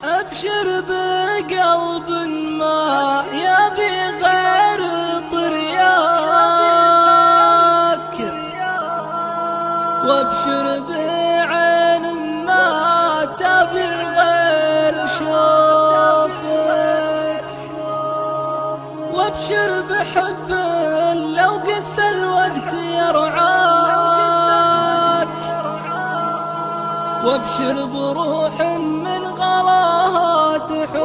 أبشر بقلب ما يبي غير طرياك، وابشر بعين ما تبي غير شوفك، وابشر بحب لو قس الوقت يرعاك، وابشر بروح من غلاها تحوفك.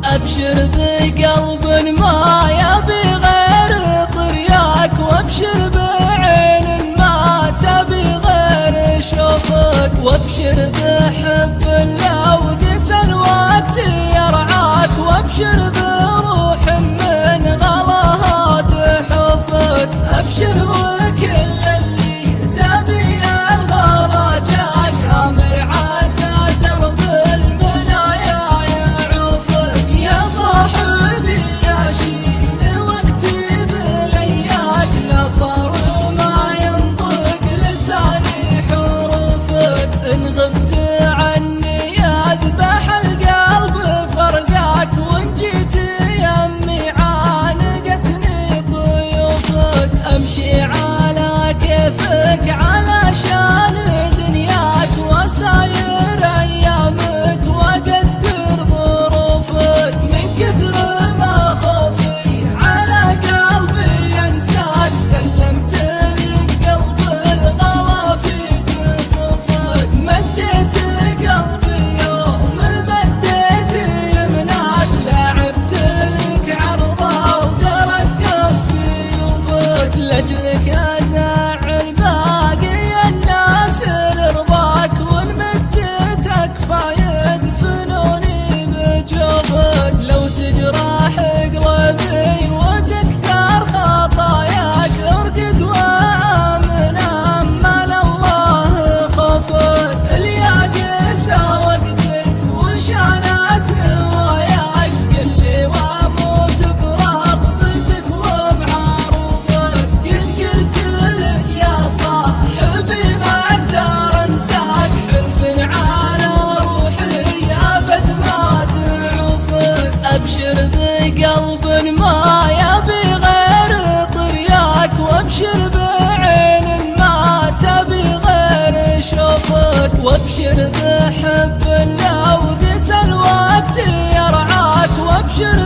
أبشر بقلب ما يبي غير طرياك، وابشر بعين ما تبي غير شوفك، وابشر بحب لو قس الوقت يرعاك، وابشر بروح من غلاها تحوفك. أبشر وكل اللي تبي الغلا جاك، أمر عسى درب المنايا يعوفك. يا صاحبي يا شيل وقتي بلياك، لا صار ما ينطق لساني حروفك. إن غبت عني يذبح القلب فرقاك، وإن جيت يمي عانقتني ضيوفك. أمشي على كيفك علشان دنياك، وساير أيامك وأقدر ظروفك. من كثر ما خوفي على قلبي ينساك، سلمت لك قلب الغلا في كفوفك. مديت قلبي يوم مديت يمناك، لعبت لك عرضه وترقص سيوفك. لأجلك أزعل باقي الناس لرضاك، وإن متتك فيدفنوني بجوفك. لو تجرح قلبي وتكثر خطاياك، ارقد وآمن أمان الله خوفك. الياقس وقتك وشانت هواياك، قل لي واموت برغبتك وبعروفك. إن قلت لك يا صاحبي ما أقدر أنساك، حلف على روحي أبد ما تعوفك. أبشر بقلب ما يبي غير طرياك، وابشر بعين ما تبي غير شوفك، وابشر بحب لو قس الوقت يرعاك، وابشر